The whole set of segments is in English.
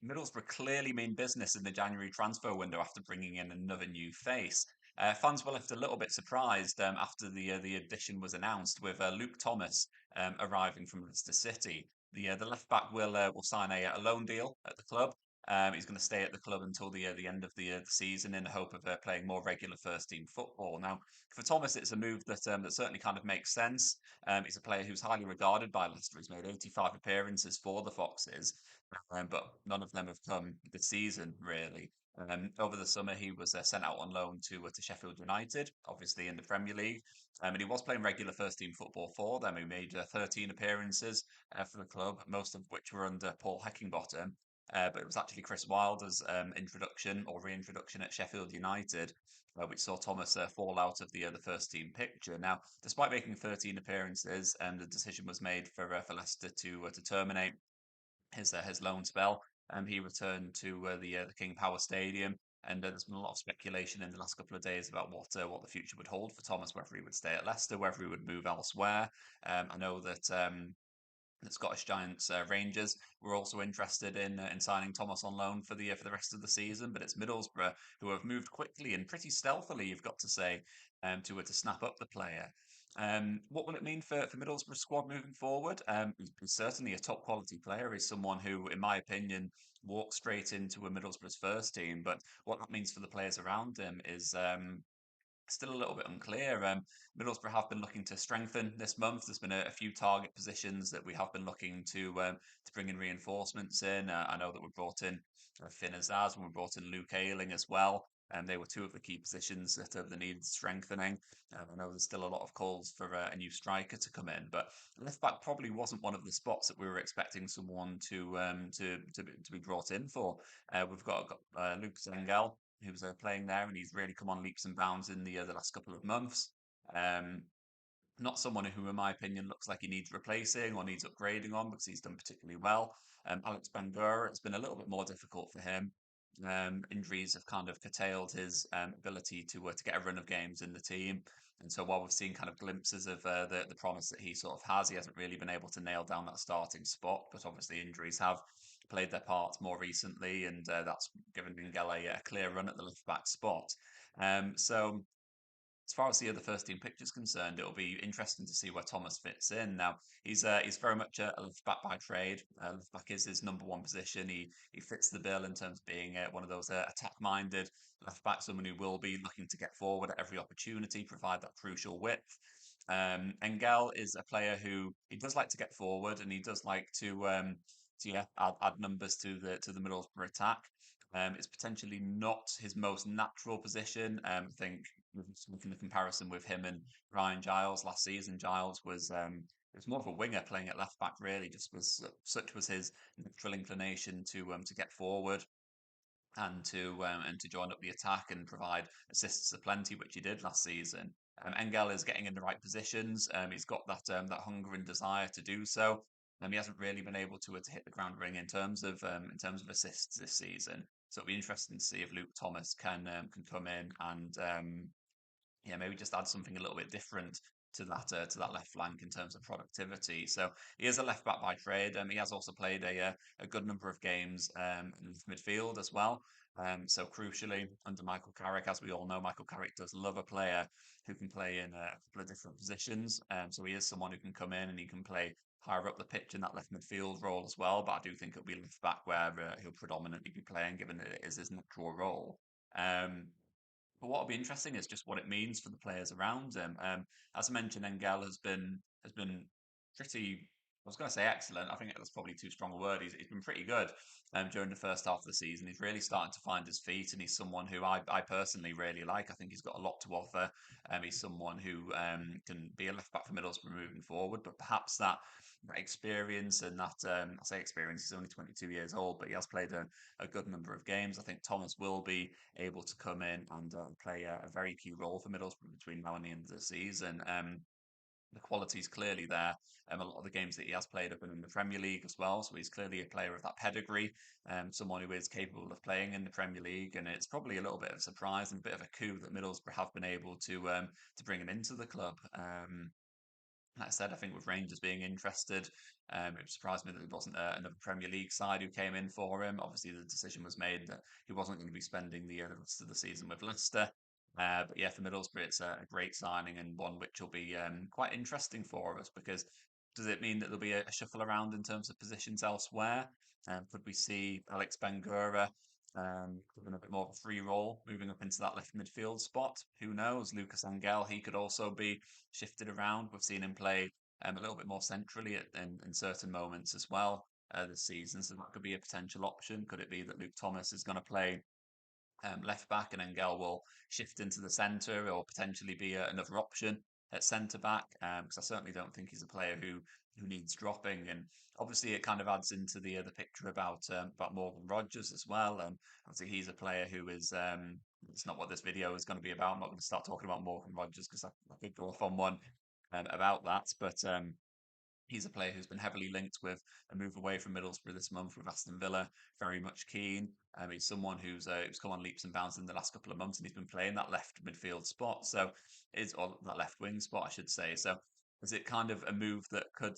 Middlesbrough clearly mean business in the January transfer window after bringing in another new face. Fans were left a little bit surprised after the addition was announced, with Luke Thomas arriving from Leicester City. The left back will sign a loan deal at the club. He's going to stay at the club until the end of the season in the hope of playing more regular first team football. Now, for Thomas, it's a move that certainly kind of makes sense. He's a player who's highly regarded by Leicester. He's made 85 appearances for the Foxes, but none of them have come this season, really. Over the summer, he was sent out on loan to Sheffield United, obviously in the Premier League, and he was playing regular first team football for them. He made 13 appearances for the club, most of which were under Paul Heckingbottom. But it was actually Chris Wilder's introduction or reintroduction at Sheffield United, which saw Thomas fall out of the first team picture. Now, despite making 13 appearances, the decision was made for Leicester to terminate his loan spell. He returned to the King Power Stadium, and there's been a lot of speculation in the last couple of days about what the future would hold for Thomas, whether he would stay at Leicester, whether he would move elsewhere. I know that the Scottish Giants Rangers were also interested in signing Thomas on loan for the rest of the season, but it's Middlesbrough who have moved quickly and pretty stealthily, you've got to say, to snap up the player. What will it mean for Middlesbrough squad moving forward? He's certainly a top quality player. He's someone who, in my opinion, walks straight into a Middlesbrough's first team. But what that means for the players around him is still a little bit unclear. Middlesbrough have been looking to strengthen this month. There's been a few target positions that we have been looking to bring in reinforcements in. I know that we brought in Finn Azaz and we brought in Luke Ayling as well. And they were two of the key positions that needed strengthening. I know there's still a lot of calls for a new striker to come in, but left back probably wasn't one of the spots that we were expecting someone to be brought in for. We've got Luke Zengel, who's playing there, and he's really come on leaps and bounds in the last couple of months. Um, Not someone who, in my opinion, looks like he needs replacing or needs upgrading on because he's done particularly well. Alex Bangura, it's been a little bit more difficult for him. Injuries have kind of curtailed his ability to get a run of games in the team. And so while we've seen kind of glimpses of the promise that he sort of has, he hasn't really been able to nail down that starting spot. But obviously injuries have played their part more recently, and that's given Mingele a clear run at the left back spot. So as far as the other first team picture is concerned, it'll be interesting to see where Thomas fits in. Now, he's very much a left back by trade. Left back is his number one position. He fits the bill in terms of being one of those attack minded left back, someone who will be looking to get forward at every opportunity, provide that crucial width. Engel is a player who he does like to get forward, and he does like to yeah, add numbers to the Middlesbrough attack. It's potentially not his most natural position. I think making the comparison with him and Ryan Giles last season, Giles was more of a winger playing at left back. Really, just was such was his natural inclination to get forward and to join up the attack and provide assists aplenty, which he did last season. Engel is getting in the right positions. He's got that hunger and desire to do so. He hasn't really been able to hit the ground running in terms of assists this season. So it'll be interesting to see if Luke Thomas can come in and yeah, maybe just add something a little bit different to that left flank in terms of productivity. So he is a left back by trade. He has also played a good number of games in midfield as well. So crucially, under Michael Carrick, as we all know, Michael Carrick does love a player who can play in a couple of different positions. So he is someone who can come in and he can play higher up the pitch in that left midfield role as well. But I do think it'll be left back where he'll predominantly be playing, given that it is his natural role. Um, but what will be interesting is just what it means for the players around him. As I mentioned, Engel has been pretty. I was going to say excellent. I think that's probably too strong a word. He's been pretty good during the first half of the season. He's really starting to find his feet, and he's someone who I personally really like. I think he's got a lot to offer. He's someone who can be a left back for Middlesbrough moving forward, but perhaps that experience and that I say experience. He's only 22 years old, but he has played a good number of games. I think Thomas will be able to come in and play a very key role for Middlesbrough between now and the end of the season. The quality is clearly there. A lot of the games that he has played have been in the Premier League as well, so he's clearly a player of that pedigree, someone who is capable of playing in the Premier League, and it's probably a little bit of a surprise and a bit of a coup that Middlesbrough have been able to bring him into the club. Like I said, I think with Rangers being interested, it surprised me that there wasn't another Premier League side who came in for him. Obviously, the decision was made that he wasn't going to be spending the rest of the season with Leicester. But yeah, for Middlesbrough, it's a great signing and one which will be quite interesting for us because does it mean that there'll be a shuffle around in terms of positions elsewhere? Could we see Alex Bangura given a bit more of a free role, moving up into that left midfield spot? Who knows? Lucas Angel, he could also be shifted around. We've seen him play a little bit more centrally in certain moments as well this season, so that could be a potential option. Could it be that Luke Thomas is going to play left back, and Engel will shift into the centre or potentially be another option at centre back. Because I certainly don't think he's a player who needs dropping. And obviously, it kind of adds into the picture about Morgan Rogers as well. Obviously, he's a player who is. It's not what this video is going to be about. I'm not going to start talking about Morgan Rogers because I could go off on one about that. But he's a player who's been heavily linked with a move away from Middlesbrough this month with Aston Villa. Very much keen. He's someone who's come on leaps and bounds in the last couple of months, and he's been playing that left midfield spot. So is or that left wing spot, I should say. So is it kind of a move that could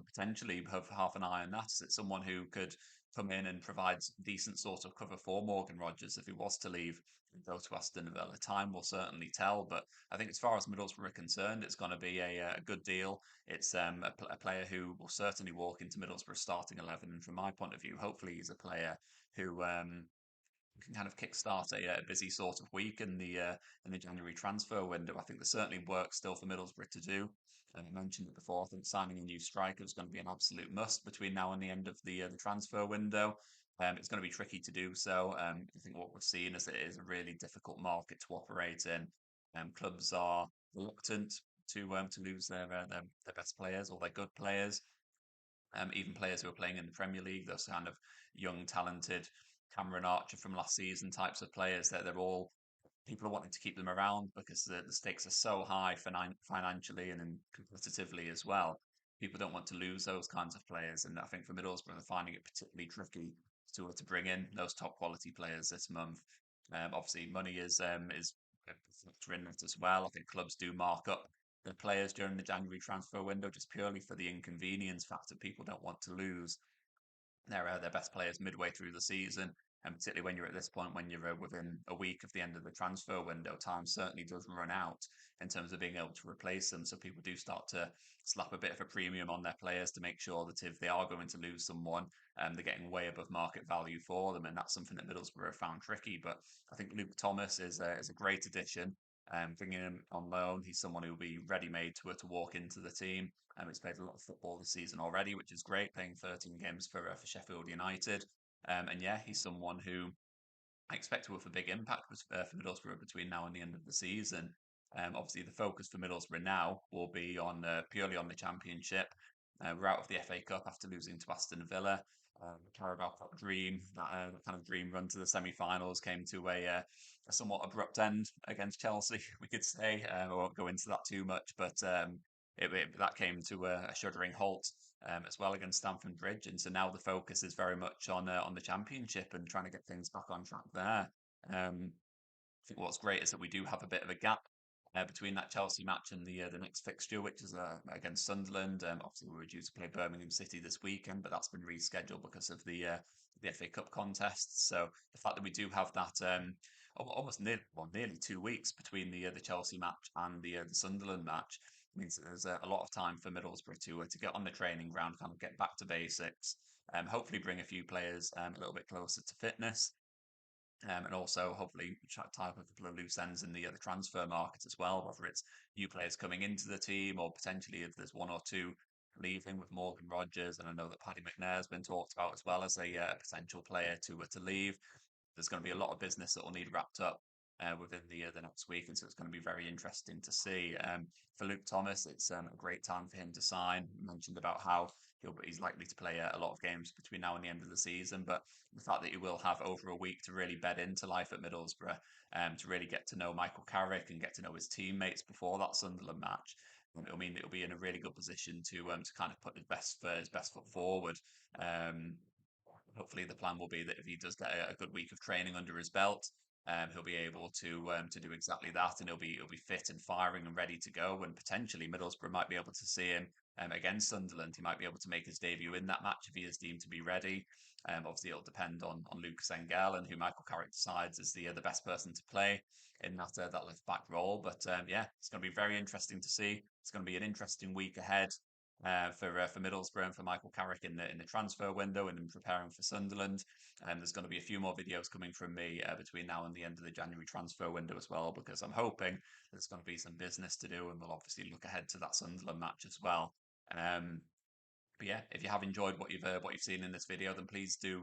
potentially have half an eye on that? Is it someone who could come in and provide decent sort of cover for Morgan Rogers if he was to leave and go to Aston Villa? Time will certainly tell, but I think as far as Middlesbrough are concerned, it's going to be a good deal. It's a player who will certainly walk into Middlesbrough starting 11. And from my point of view, hopefully he's a player who can kind of kickstart a busy sort of week in the January transfer window. I think there's certainly work still for Middlesbrough to do. And I mentioned it before. I think signing a new striker is going to be an absolute must between now and the end of the transfer window. It's going to be tricky to do so. I think what we've seen is it is a really difficult market to operate in. Clubs are reluctant to lose their best players or their good players, even players who are playing in the Premier League, those kind of young, talented Cameron Archer from last season types of players. They're all people are wanting to keep them around because the stakes are so high financially and then competitively as well. People don't want to lose those kinds of players, and I think for Middlesbrough, they're finding it particularly tricky to bring in those top quality players this month. Obviously, money is a factor in it as well. I think clubs do mark up the players during the January transfer window just purely for the inconvenience factor. People don't want to lose their best players midway through the season, and particularly when you're at this point, when you're within a week of the end of the transfer window, time certainly does run out in terms of being able to replace them. So people do start to slap a bit of a premium on their players to make sure that if they are going to lose someone, they're getting way above market value for them, and that's something that Middlesbrough have found tricky. But I think Luke Thomas is a great addition. Bringing him on loan, he's someone who will be ready made to walk into the team. He's played a lot of football this season already, which is great, playing 13 games for Sheffield United. And yeah, he's someone who I expect to have a big impact for Middlesbrough between now and the end of the season. Obviously, the focus for Middlesbrough now will be on purely on the Championship. We're out of the FA Cup after losing to Aston Villa. The Carabao Cup dream, that kind of dream run to the semi-finals, came to a somewhat abrupt end against Chelsea. We could say I won't go into that too much, but that came to a shuddering halt as well against Stamford Bridge, and so now the focus is very much on the Championship and trying to get things back on track there. I think what's great is that we do have a bit of a gap between that Chelsea match and the next fixture, which is against Sunderland. Obviously, we were due to play Birmingham City this weekend, but that's been rescheduled because of the FA Cup contests. So the fact that we do have that almost nearly 2 weeks between the Chelsea match and the Sunderland match means that there's a lot of time for Middlesbrough to get on the training ground, kind of get back to basics. Hopefully, bring a few players a little bit closer to fitness. And also hopefully try to tie up a couple of loose ends in the transfer market as well, whether it's new players coming into the team or potentially if there's one or two leaving with Morgan Rogers. And I know that Paddy McNair has been talked about as well as a potential player to leave. There's going to be a lot of business that will need wrapped up within the next week, and so it's going to be very interesting to see. For Luke Thomas, it's a great time for him to sign. You mentioned about how he's likely to play a lot of games between now and the end of the season, but the fact that he will have over a week to really bed into life at Middlesbrough, to really get to know Michael Carrick and get to know his teammates before that Sunderland match. It'll mean that he'll be in a really good position to kind of put his best foot forward. Um, Hopefully, the plan will be that if he does get a good week of training under his belt, he'll be able to do exactly that, and he'll be fit and firing and ready to go. And potentially Middlesbrough might be able to see him against Sunderland. He might be able to make his debut in that match if he is deemed to be ready. Obviously, it'll depend on Lucas Engel and who Michael Carrick decides is the best person to play in that left back role. But yeah, it's going to be very interesting to see. It's going to be an interesting week ahead for Middlesbrough and for Michael Carrick in the transfer window and in preparing for Sunderland. There's going to be a few more videos coming from me between now and the end of the January transfer window as well, because I'm hoping there's going to be some business to do, and we'll obviously look ahead to that Sunderland match as well. Um, but yeah, if you have enjoyed what you've seen in this video, then please do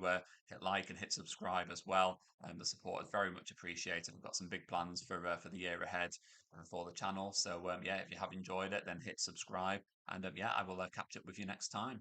hit like and hit subscribe as well. The support is very much appreciated. We've got some big plans for the year ahead for the channel. So yeah, if you have enjoyed it, then hit subscribe, and yeah, I will catch up with you next time.